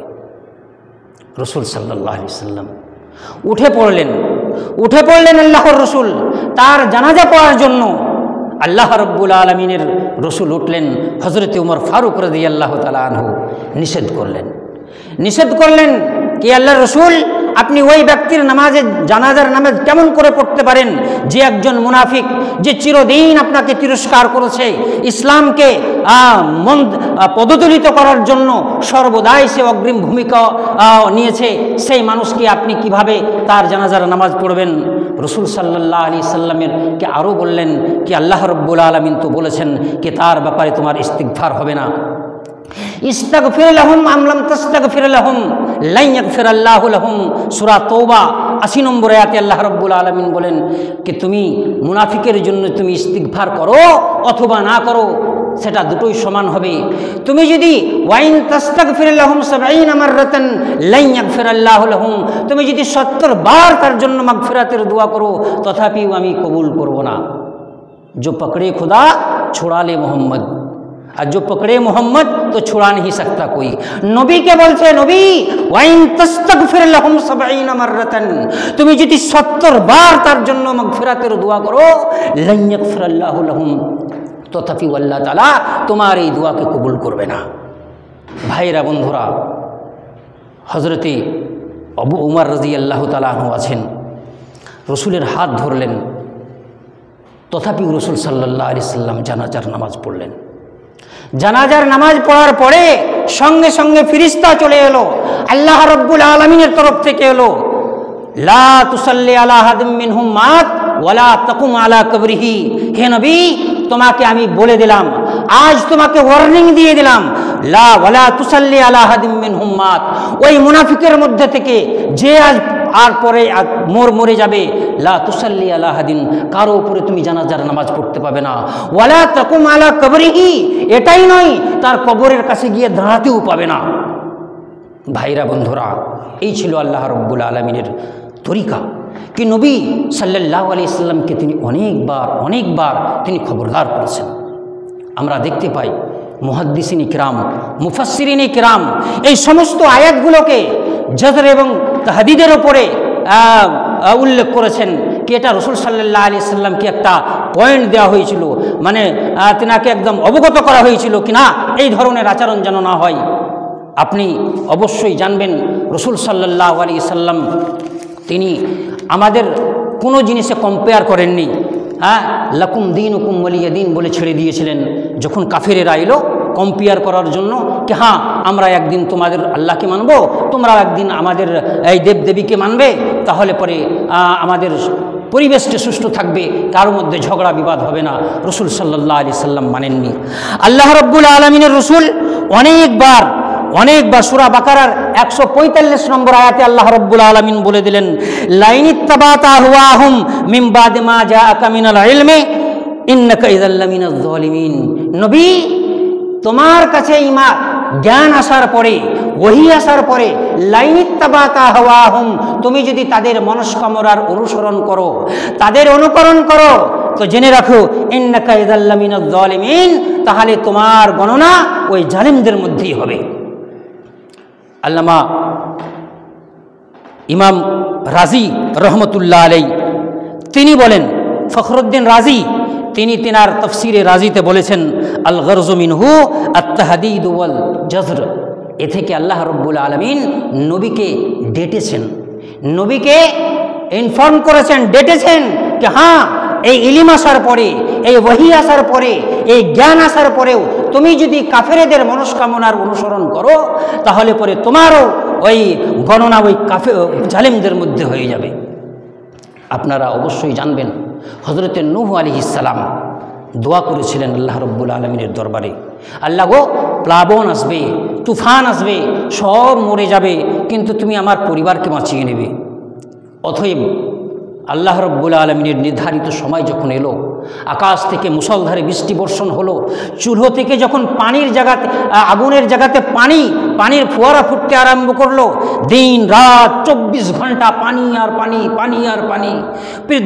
রসুল সাল্লাল্লাহু আলাইহি সাল্লাম উঠে পড়লেন আল্লাহর রসুল তার জানাজা পড়ার জন্য। আল্লাহ রব্বুল আলমিনের রসুল উঠলেন, হজরতে উমর ফারুক রাদিয়াল্লাহু তাআলা আনহু নিষেধ করলেন কি আল্লাহর রসুল, আপনি ওই ব্যক্তির জানাজার নামাজ কেমন করে পড়তে পারেন যে একজন মুনাফিক, যে চিরদিন আপনাকে তিরস্কার করেছে, ইসলামকে পদদলিত করার জন্য সর্বদাই সে অগ্রিম ভূমিকা নিয়েছে, সেই মানুষকে আপনি কিভাবে তার জানাজার নামাজ পড়বেন? রসুল সাল্লাল্লাহু আলাইহি সাল্লামের কে আরও বললেন কি আল্লাহ রব্বুল আলামিন তো বলেছেন কি তার ব্যাপারে তোমার ইস্তিগফার হবে না। ইস্তাগফির লাহুম আম লাম তাস্তাগফির লাহুম লা ইয়াগফিরাল্লাহু লাহুম, সূরা তওবা ৮০ নম্বর আয়াতে আল্লাহ রাব্বুল আলামিন বলেন কি তুমি মুনাফিকের জন্য তুমি ইস্তিগফার করো অথবা না করো, সেটা দুটোই সমান হবে। তুমি যদি ওয়াইন তাস্তাগফির লাহুম ৭০ মাররাতান লা ইয়াগফিরাল্লাহু লাহুম, তুমি যদি ৭০ বার তার জন্য মাগফিরাতের দোয়া করো, তথাপিও আমি কবুল করব না। जो पकड़े खुदा छुड़ा ले मोहम्मद, और जो पकड़े मोहम्मद तो छुड़ा नहीं सकता कोई। नबी के बोलছে नबी ওয়াইন তাস্তাগফির লাহুম ৭০ মাররাতান, তুমি যদি ৭০ বার তার জন্য মাগফিরাতের দোয়া করো, লা ইয়াগফিরাল্লাহু লাহুম, তথাপি আল্লাহ তাআলা তোমার এই দোয়াকে কবুল করবে না। ভাইরা বন্ধুরা, হযরতে আবু উমর রাদিয়াল্লাহু তাআলা আনহু আছেন, রসুলের হাত ধরলেন, তথাপি রসুল সাল্লাল্লাহু আলাইহি সাল্লাম জানাজার নামাজ পড়লেন। জানাজার নামাজ পড়ার পরে সঙ্গে সঙ্গে ফিরিস্তা চলে এলো, আল্লাহ রব্বুল আলামিনের তরফ থেকে এলো, লা তুসাল্লি আলা আহাদিম মিনহুম মাত ওয়ালা তাকুম আলা কবরিহি। হে নবী, তোমাকে আমি বলে দিলাম, আজ তোমাকে ওয়ার্নিং দিয়ে দিলাম, লা ওয়ালা তুসাল্লি আলা আহাদিম মিনহুম মাত, ওই মুনাফিকের মধ্যে থেকে যে আজ আর পরে মরে যাবে, লা তুসাল্লি আলা আহাদিন, কারো উপরে তুমি জানাজার নামাজ পড়তে পাবে না, ওয়ালা তাকুম আলা কবরিহি, এটাই নয় তার কবরের কাছে গিয়ে দাঁড়াতেও পাবে না। ভাইরা বন্ধুরা, এই ছিল আল্লাহ রব্বুল আলামিনের তরিকা কি নবী সাল্লাল্লাহু আলাইহি সাল্লামকে তিনি অনেকবার তিনি খবরদার করেছেন। আমরা দেখতে পাই মুহাদ্দিসিন ইকরাম, মুফাসসিরিন ইকরাম এই সমস্ত আয়াতগুলোকে জজর এবং তাহদিদের ওপরে উল্লেখ করেছেন কি এটা রসুল সাল্লাল্লাহু আলাইহি সাল্লামকে একটা পয়েন্ট দেওয়া হয়েছিল, মানে তেনাকে একদম অবগত করা হয়েছিল কি না এই ধরনের আচরণ যেন না হয়। আপনি অবশ্যই জানবেন রসুল সাল্লাল্লাহু আলাইহি সাল্লাম তিনি আমাদের কোনো জিনিসে কম্পেয়ার করেননি। লাকুম দীনুকুম ওয়ালিয়া দীন বলে ছেড়ে দিয়েছিলেন। যখন কাফেরেরা এলো কম্পেয়ার করার জন্য কি হ্যাঁ আমরা একদিন তোমাদের আল্লাহকে মানব, তোমরাও একদিন আমাদের এই দেবদেবীকে মানবে, তাহলে পরে আমাদের পরিবেশটা সুষ্ঠু থাকবে, কারোর মধ্যে ঝগড়া বিবাদ হবে না। রসুল সাল্লাল্লাহু আলাইহি সাল্লাম মানেননি। আল্লাহ রাব্বুল আলামিনের রসুল অনেকবার সূরা বাকারার 145 নম্বর আয়াতে আল্লাহ রাব্বুল আলামিন বলে দিলেন, লাইন ইত্তাবাতা আহওয়াহুম মিন বাদি মা জাআকা মিনাল ইলমি ইন্নাকা ইযাল লামিনাজ যালিমিন। নবী, তোমার কাছে জ্ঞান আসার পরে, ওহী আসার পরে, লাইন ইত্তাবাতা আহওয়াহুম, তুমি যদি তাদের মনস্কামনার অনুসরণ করো, তাদের অনুকরণ করো, তো জেনে রাখো ইন্নাকা ইযাল লামিনাজ যালিমিন, তাহলে তোমার গণনা ওই জালিমদের মধ্যেই হবে। আল্লামা ইমাম রাজি রহমতুল্লাহ আলাইহি তিনি বলেন, ফখরুদ্দিন রাজি তিনি তিনার তফসিরে রাজিতে বলেছেন, আল গরজু মিনহু আত-তাহদীদ ওয়াল জজর, এ থেকে আল্লাহ রাব্বুল আলামিন নবীকে ডেটেছেন, নবীকে ইনফর্ম করেছেন, ডেটেছেন যে হ্যাঁ এই ইলম আসার পরে, এই ওহী আসার পরে, এই জ্ঞান আসার পরেও তুমি যদি কাফেরদের মনস্কামনার অনুসরণ করো, তাহলে পরে তোমারও ওই গণনা ওই জালিমদের মধ্যে হয়ে যাবে। আপনারা অবশ্যই জানবেন হযরতে নূহ আলাইহিস সালাম দোয়া করেছিলেন আল্লাহ রাব্বুল আলামিনের দরবারে, আল্লাহ গো, প্লাবন আসবে, তুফান আসবে, সব মরে যাবে, কিন্তু তুমি আমার পরিবারকে বাঁচিয়ে নেবে। অতএব আল্লাহ রাব্বুল আলামিনের নির্ধারিত সময় যখন এলো, আকাশ থেকে মুষলধারে বৃষ্টি বর্ষণ হলো, চুলো থেকে যখন আগুনের জায়গাতে পানির ফোয়ারা ফুটতে আরম্ভ করলো, দিন রাত 24 ঘন্টা পানি আর পানি, পানি আর পানি,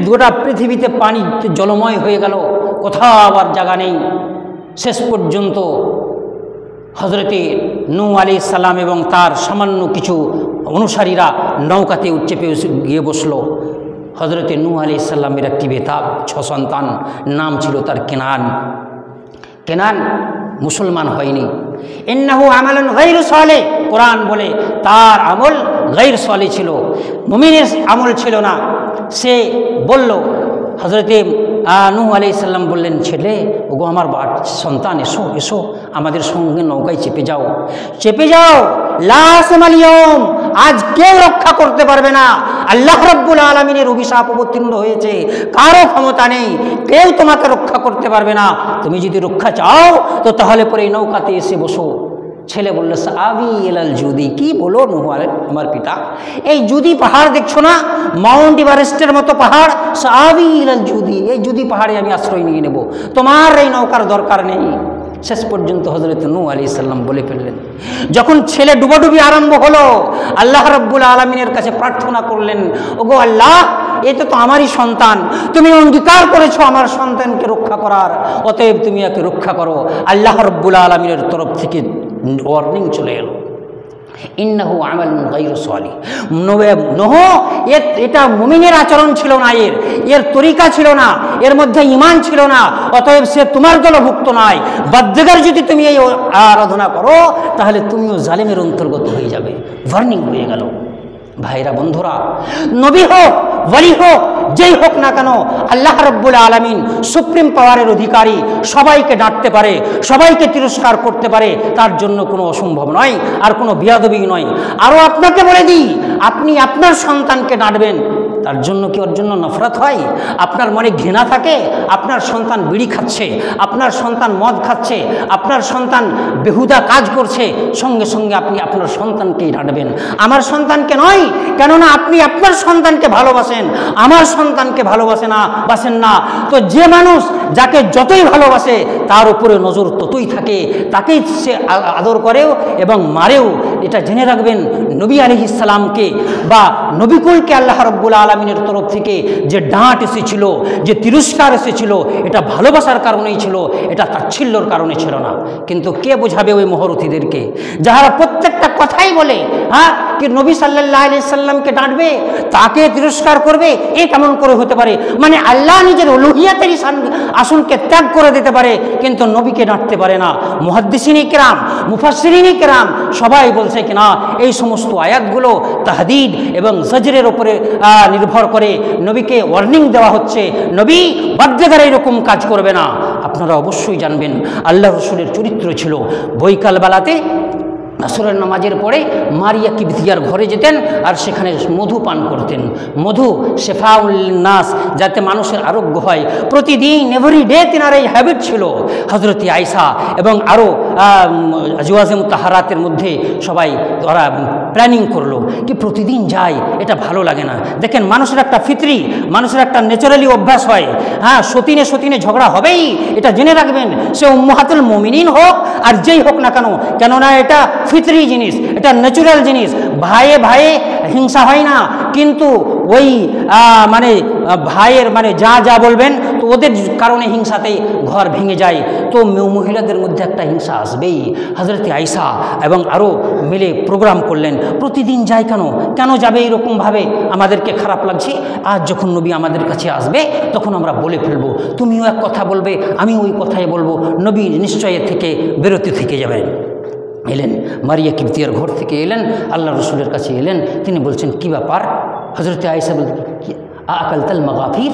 গোটা পৃথিবীতে পানি জলময় হয়ে গেল, কোথাও আবার জায়গা নেই। শেষ পর্যন্ত হযরতে নূহ আলাইহিস সালাম এবং তার সামান্য কিছু অনুসারীরা নৌকাতে চেপে গিয়ে বসলো। হযরতে নূহ আলাইহিস সালামের একটি বেতাব 6 সন্তান, নাম ছিল তার কেনান মুসলমান হয়নি। ইন্নাহু আমালুন গায়রু সালেহ, কোরআন বলে তার আমল গায়র সালেহ ছিল, মুমিনের আমল ছিল না। সে বলল, হযরতে নূহ আলাইহিস সালাম বললেন, ছেলে, ওগো আমার সন্তান, এসো এসো, আমাদের সঙ্গে নৌকায় চেপে যাও, লা আসমাল ইয়াউম, আজ কেউ রক্ষা করতে পারবে না। আল্লাহ রাব্বুল আলামিনের অভিশাপ অবতীর্ণ হয়েছে, কারো ক্ষমতা নেই, কেউ তোমাকে রক্ষা করতে পারবে না। তুমি যদি রক্ষা চাও তো তাহলে পরে এই নৌকাতে এসে বসো। ছেলে বলল, সাআবি ইলাল জুদি। কি বলো নূহ, আমার পিতা, এই জুদি পাহাড় দেখছো না, মাউন্ট এভারেস্টের মতো পাহাড়, সাআবি ইলাল জুদি, এই জুদি পাহাড়ে আমি আশ্রয় নিয়ে নেব, তোমার এই নৌকার দরকার নেই। শেষ পর্যন্ত হযরত নূহ আলাইহিস সালাম বলে ফেললেন। যখন ছেলে ডুবাডুবি আরম্ভ হলো, আল্লাহ রাব্বুল আলামিনের কাছে প্রার্থনা করলেন, ওগো আল্লাহ, এটা তো আমারই সন্তান, তুমি অঙ্গীকার করেছো আমার সন্তানকে রক্ষা করার, অতএব তুমি একে রক্ষা করো। আল্লাহ রাব্বুল আলামিনের তরফ থেকে ওয়ার্নিং চলে এলো, ইন্নাহু আমালুন গায়রু সালিহ। নূহ, এটা মুমিনের আচরণ ছিল না, এর তরিকা ছিল না, এর মধ্যে ঈমান ছিল না, অতএব সে তোমার দলভুক্ত নয়। বাদ্যগার যদি তুমি এই আরাধনা করো তাহলে তুমিও জালিমের অন্তর্গত হয়ে যাবে। ওয়ার্নিং হয়ে গেল। ভাইরা, বন্ধুরা, নবী হোক, ওয়ালি হোক, যেই হোক না কেন, আল্লাহ রাব্বুল আলামিন সুপ্রিম পাওয়ারের অধিকারী, সবাইকে ডাকতে পারে, সবাইকে তিরস্কার করতে পারে, তার জন্য কোনো অসম্ভব নয়, আর কোনো বিয়াদবি নয়। আরও আপনাকে বলে দিই, আপনি আপনার সন্তানকে ডাকবেন, তার জন্য কি ওর জন্য নফরত হয়? আপনার মনে ঘৃণা থাকে? আপনার সন্তান বিড়ি খাচ্ছে, আপনার সন্তান মদ খাচ্ছে, আপনার সন্তান বেহুদা কাজ করছে, সঙ্গে সঙ্গে আপনি আপনার সন্তানকেই ডাকবেন, আমার সন্তানকে নয়। কেননা আপনি আপনার সন্তানকে ভালোবাসেন, আমার সন্তানকে বাসেন না। তো যে মানুষ যাকে যতই ভালোবাসে তার উপরে নজর ততই থাকে, তাকেই সে আদর করেও এবং মারেও। এটা জেনে রাখবেন, নবী আলাইহিস সালামকে বা নবীকুলকে আল্লাহ রাব্বুল আলামিনের তরফ থেকে যে ডাঁট এসেছিল, যে তিরস্কার এসেছিল, এটা ভালোবাসার কারণেই ছিল, এটা তাচ্ছিল্যর কারণে ছিল না। কিন্তু কে বোঝাবে ওই মহরথীদেরকে, যারা প্রত্যেকটা কথাই বলে কি নবী সাল্লাল্লাহু আলাইহি সাল্লামকে ডাঁটবে, তাকে তিরস্কার করবে, এ কেমন করে হতে পারে? মানে আল্লাহ নিজের উলুহিয়াতের আসনকে ত্যাগ করে দিতে পারে, কিন্তু নবীকে ডাঁটতে পারে না। মুহাদ্দিসিনে কেরাম, মুফাসসিরিনে কেরাম সবাই বলছে কিনা এই সমস্ত আয়াতগুলো তাহদীদ এবং জজরের উপরে নির্ভর করে নবীকে ওয়ার্নিং দেওয়া হচ্ছে, নবী বাধ্যগারে এরকম কাজ করবে না। আপনারা অবশ্যই জানবেন আল্লাহ রসুলের চরিত্র ছিল বৈকালবেলাতে আসরের নামাজের পরে মারিয়া কিবতিয়ার ঘরে যেতেন আর সেখানে মধু পান করতেন। মধু শেফাউল নাস, যাতে মানুষের আরোগ্য হয়। প্রতিদিন এভরিডে তেনার এই হ্যাবিট ছিল। হজরত আয়েশা এবং আরও আজওয়াজে মুতাহারাতের মধ্যে সবাই ওরা প্ল্যানিং করলো কি প্রতিদিন যায়, এটা ভালো লাগে না। দেখেন মানুষের একটা ফিতরি, মানুষের একটা ন্যাচারালি অভ্যাস হয়, হ্যাঁ সতীনে সতীনে ঝগড়া হবেই, এটা জেনে রাখবেন। সে উম্মাহাতুল মুমিনিন হোক আর যেই হোক না কেন, কেননা এটা ফিতরি জিনিস, এটা ন্যাচুরাল জিনিস। ভাইয়ে ভাইয়ে হিংসা হয় না, কিন্তু ওই মানে ভাইয়ের মানে যা যা বলবেন তো ওদের কারণে হিংসাতেই ঘর ভেঙে যায়। তো মহিলাদের মধ্যে একটা হিংসা আসবেই। হজরত আয়েশা এবং আরও মিলে প্রোগ্রাম করলেন প্রতিদিন যায় কেন, কেন যাবে এইরকমভাবে, আমাদেরকে খারাপ লাগছে। আজ যখন নবী আমাদের কাছে আসবে তখন আমরা বলে ফেলবো, তুমিও এক কথা বলবে আমি ওই কথাই বলবো, নবী নিশ্চয় এর থেকে বিরতি থেকে যাবেন। এলেন মারিয়া কিবতিয়ার ঘর থেকে এলেন, আল্লাহ রসুলের কাছে এলেন। তিনি বলছেন কি ব্যাপার? হজরত আয়েশা বলতে কি আকালতাল মাগাফির,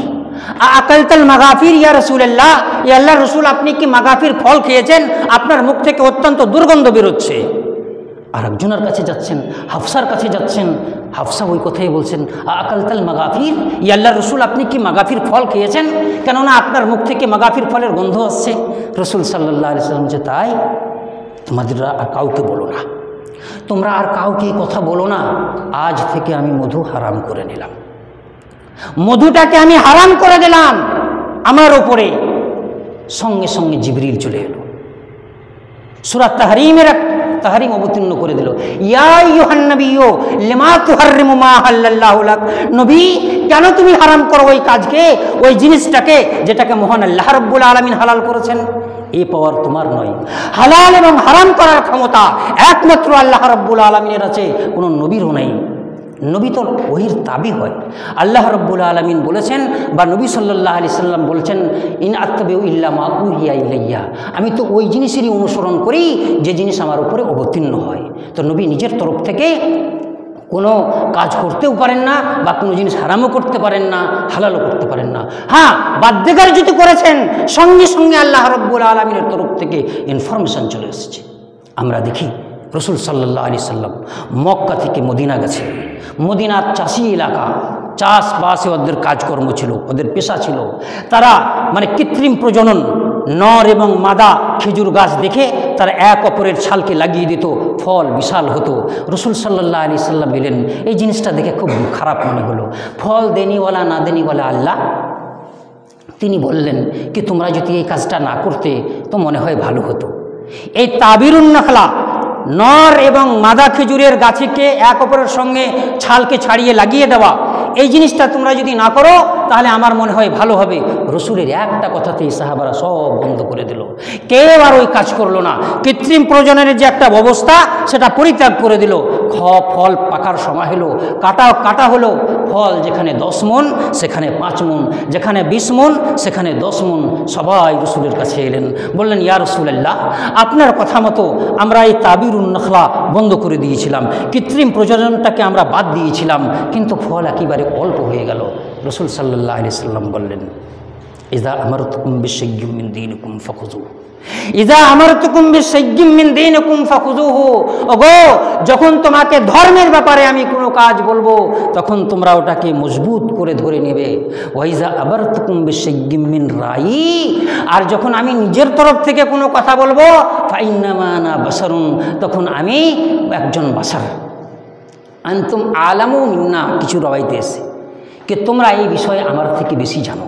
আকালতাল মাগাফির ইয়া রাসূলুল্লাহ, ইয়া আল্লাহর রসুল আপনি কি মাগাফির ফল খেয়েছেন? আপনার মুখ থেকে অত্যন্ত দুর্গন্ধ বেরোচ্ছে। আর একজনের কাছে যাচ্ছেন, হাফসার কাছে যাচ্ছেন, হাফসা ওই কথাই বলছেন আকালতাল মাগাফির, ইয়া আল্লাহর রসুল আপনি কি মাগাফির ফল খেয়েছেন? কেননা আপনার মুখ থেকে মাগাফির ফলের গন্ধ আসছে। রসুল সাল্লাল্লাহু আলাইহি ওয়াসাল্লাম যে তাই, তোমাদের আর কাউকে বলো না, তোমরা আর কাউকে কথা বলো না, আজ থেকে আমি মধু হারাম করে নিলাম, মধুটাকে আমি হারাম করে দিলাম আমার ওপরে। সঙ্গে সঙ্গে জিবরিল চলে এলো, সূরা তাহরিমের তাহরিম অবতীর্ণ করে দিল। ইয়া আইয়ুহান নাবিয়্যু লিমা তুহাররিমু মা হাল্লাল্লাহু লাক, নবী কেন তুমি হারাম করো ওই কাজকে, ওই জিনিসটাকে যেটাকে মহান আল্লাহ রাব্বুল আলামিন হালাল করেছেন। এই পাওয়ার তোমার নয়, হালাল এবং হারাম করার ক্ষমতা একমাত্র আল্লাহ রাব্বুল আলামিনের আছে, কোনো নবীরও নাই। নবী তো ওহির তাবি হয়। আল্লাহ রাব্বুল আলামিন বলেছেন বা নবী সাল্লাল্লাহু আলাইহি সাল্লাম বলেছেন ইন আত্তাবিউ ইল্লা মা উহিয়া ইলাইয়া, আমি তো ওই জিনিসেরই অনুসরণ করি যে জিনিস আমার উপরে অবতীর্ণ হয়। তো নবী নিজের তরফ থেকে কোনো কাজ করতেও পারেন না বা কোনো জিনিস হারামও করতে পারেন না, হালালও করতে পারেন না। হ্যাঁ বাধ্যকার যদি করেছেন সঙ্গে সঙ্গে আল্লাহ রাব্বুল আলামিনের তরফ থেকে ইনফরমেশন চলে এসেছে। আমরা দেখি রসুল সাল্লাল্লাহু আলাইহি সাল্লাম মক্কা থেকে মদিনা গেছে। মদিনার চাষি এলাকা, চাষবাসে ওদের কাজকর্ম ছিল, ওদের পেশা ছিল। তারা মানে কৃত্রিম প্রজনন, নর এবং মাদা খেজুর গাছ দেখে তারা এক অপরের ছালকে লাগিয়ে দিত, ফল বিশাল হতো। রসুল সাল্লাল্লাহু আলাইহি সাল্লাম বললেন এই জিনিসটা দেখে খুব খারাপ মনে হলো, ফল দেনিওয়ালা না দেনিওয়ালা আল্লাহ। তিনি বললেন কি তোমরা যদি এই কাজটা না করতে তো মনে হয় ভালো হতো। এই তাবিরুন নাখলা, নর এবং মাদা খেজুরের গাছকে এক অপরের সঙ্গে ছালকে ছাড়িয়ে লাগিয়ে দেওয়া, এই জিনিসটা তোমরা যদি না করো তাহলে আমার মনে হয় ভালো হবে। রসুলের একটা কথাতেই সাহাবারা সব বন্ধ করে দিল, কেউ আর ওই কাজ করলো না। কৃত্রিম প্রজননের যে একটা ব্যবস্থা সেটা পরিত্যাগ করে দিল। ফল পাকার সময় হলো, কাটা হলো। ফল যেখানে 10 মণ সেখানে 5 মণ, যেখানে 20 মণ সেখানে 10 মণ। সবাই রসুলের কাছে এলেন, বললেন ইয়া রাসূলুল্লাহ আপনার কথা মতো আমরা এই তাবিরুন নাখলা বন্ধ করে দিয়েছিলাম, কৃত্রিম প্রজননটাকে আমরা বাদ দিয়েছিলাম, কিন্তু ফল একেবারে অল্প হয়ে গেল। রসুল সাল্লাল্লাহু আলাইহি সাল্লাম বললেন ইযা আমারতুকুম বিশাইয়্যিম মিন দীনিকুম ফাখুযুহু, ইযা আমারতুকুম বিশাইয়্যিম মিন দীনিকুম ফাখুযুহু, ওগো যখন তোমাকে ধর্মের ব্যাপারে আমি কোনো কাজ বলবো তখন তোমরা ওটাকে মজবুত করে ধরে নেবে। ওয়া ইযা আমারতুকুম বিশাইয়্যিম মিন রায়ি, আর যখন আমি নিজের তরফ থেকে কোনো কথা বলবো ফাইন্নামা আনা বাশারুন, তখন আমি একজন বাশার। আনতুম আলামু মিন্না, কিছু রওয়ায়েতে এসে कि তোমরা এই বিষয়ে আমার থেকে বেশি জানো।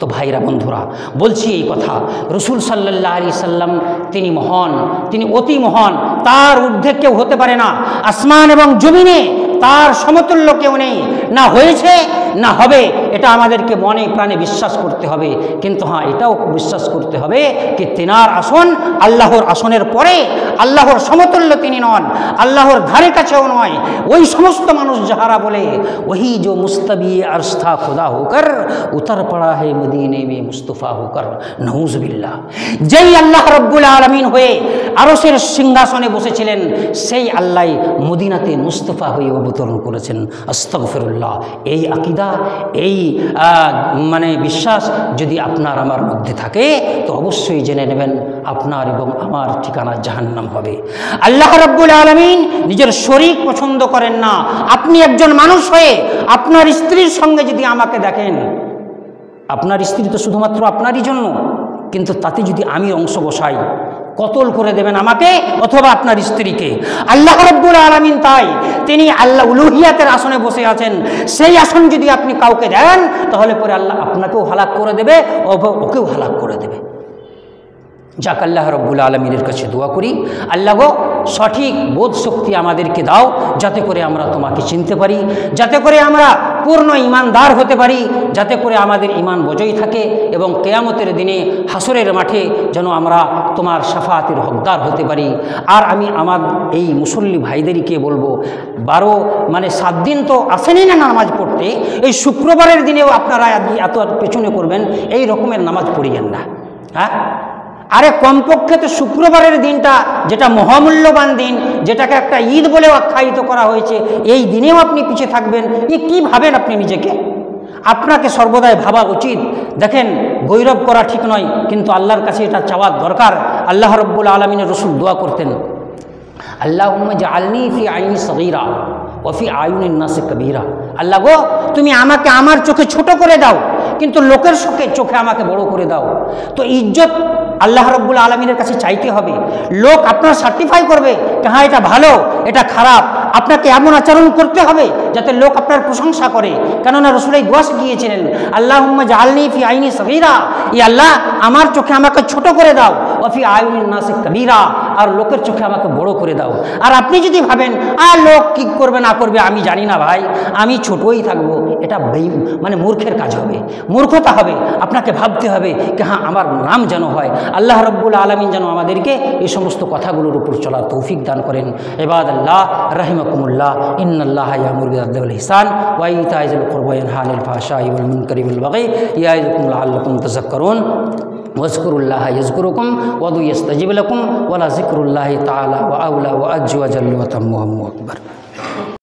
তো ভাইরা বন্ধুরা বলছি এই কথা, রসুল সাল্লাল্লাহু আলাইহি সাল্লাম তিনি মহান, তিনি অতি মহান, তার ঊর্ধ্বে কেউ হতে পারে না। আসমান এবং জমিনে তার সমতুল্য কেউ নেই, না হয়েছে না হবে, এটা আমাদেরকে মনে প্রাণে বিশ্বাস করতে হবে। কিন্তু হ্যাঁ এটাও বিশ্বাস করতে হবে কি তিনার আসন আল্লাহর আসনের পরে, আল্লাহর সমতুল্য তিনি নন, আল্লাহর ধারে কাছেও নয়। ওই সমস্ত মানুষ যাহারা বলে ওহি जो मुस्तबी अर्श था खुदा होकर उतर पड़ा है मदीने में मुस्तफ़ा होकर, नऊज़ बिल्लाह। যেই আল্লাহ রব্বুল আলামিন হয়ে আরশের সিংহাসনে বসেছিলেন সেই আল্লাহ মদিনাতে মুস্তফা হয়ে অবতরণ করেছেন। আস্তাগফিরুল্লাহ। এই আকীদা, এই মানে বিশ্বাস যদি আপনার আমার মধ্যে থাকে তো অবশ্যই জেনে নেবেন আপনার এবং আমার ঠিকানা জাহান্নাম হবে। আল্লাহ রাব্বুল আলামিন নিজের শরীক পছন্দ করেন না। আপনি একজন মানুষ হয়ে আপনার স্ত্রীর সঙ্গে যদি আমাকে দেখেন, আপনার স্ত্রী তো শুধুমাত্র আপনারই জন্য, কিন্তু তাতে যদি আমি অংশ বসাই, কতল করে দেবেন আমাকে অথবা আপনার স্ত্রীকে। আল্লাহ রাব্বুল আলামিন তাই তিনি আল্লাহ উলুহিয়াতের আসনে বসে আছেন, সেই আসন যদি আপনি কাউকে দেন তাহলে পরে আল্লাহ আপনাকেও হালাক করে দেবে, ওকেও হালাক করে দেবে। যাক, আল্লাহ রাব্বুল আলামিনের কাছে দোয়া করি, আল্লাহ গো সঠিক বোধ শক্তি আমাদেরকে দাও, যাতে করে আমরা তোমাকে চিনতে পারি, যাতে করে আমরা পূর্ণ ইমানদার হতে পারি, যাতে করে আমাদের ইমান বজায় থাকে এবং কিয়ামতের দিনে হাসরের মাঠে যেন আমরা তোমার শাফাআতের হকদার হতে পারি। আর আমি আমার এই মুসল্লি ভাইদেরকে বলবো, 7 দিন তো আসেনি না নামাজ পড়তে, এই শুক্রবারের দিনেও আপনারা এত পেছনে করবেন, এই রকমের নামাজ পড়িয়েন না। হ্যাঁ, আরে কমপক্ষে তো শুক্রবারের দিনটা, যেটা মহামূল্যবান দিন, যেটাকে একটা ঈদ বলে আখ্যায়িত করা হয়েছে, এই দিনেও আপনি পিছিয়ে থাকবেন, কী ভাবেন আপনি নিজেকে? আপনাকে সর্বদাই ভাবা উচিত। দেখেন, গৌরব করা ঠিক নয়, কিন্তু আল্লাহর কাছে এটা চাওয়ার দরকার। আল্লাহ রাব্বুল আলামিনের রাসূল দোয়া করতেন, আল্লাহুম্মা জাআলনি ফি আইনি সগীরা ওয়া ফি আয়ুনিন নাসি কবীরা। আল্লাহ গো, তুমি আমাকে আমার চোখে ছোট করে দাও, কিন্তু লোকের চোখে আমাকে বড় করে দাও। তো ইজ্জত আল্লাহ রাব্বুল আলামিনের কাছে চাইতে হবে। লোক আপনার সার্টিফাই করবে যে হ্যাঁ এটা ভালো, এটা খারাপ। আপনাকে এমন আচরণ করতে হবে যাতে লোক আপনার প্রশংসা করে। কেননা রাসূল এই দোয়া শিখিয়েছিলেন, আল্লাহুম্মা জাআলনি ফি আইনি সগীরা, ইয়া আল্লাহ আমার চোখে আমাকে ছোট করে দাও, ওয়া ফি আয়ুনিন নাসি কবীরা, আর লোকের চোখে আমাকে বড় করে দাও। আর আপনি যদি ভাবেন লোক কি করবে না করবে আমি জানি না ভাই, আমি ছোটই থাকবো, এটা মূর্খের কাজ হবে, মূর্খতা হবে। আপনাকে ভাবতে হবে যে হ্যাঁ আমার নাম যেন হয়। আল্লাহ রাব্বুল আলামিন যেন আমাদেরকে এই সমস্ত কথাগুলোর উপর চলার তৌফিক দান করেন। ইবাদাল্লাহ রাহিমাকুমুল্লাহ, ইন্নাল্লাহা ইয়ামুরু বিল আদলি ওয়াল ইহসান ওয়া ইতা'i যিল কুরবা ওয়া ইয়ানহা আনিল ফাহশাই ওয়াল মুনকারি ওয়াল বাগই ইয়া'iযুকুম লাআল্লাকুম তাযাক্কারুন ওয়াজকুরুল্লাহা ইয়াযকুরুকুম ওয়াদউ ইস্তাজিব লাকুম ওয়া লা যিকরুল্লাহি তাআলা ওয়া আউলা ওয়া আজ্জু ওয়া জাল্লু ওয়া তাম্মু আকবার।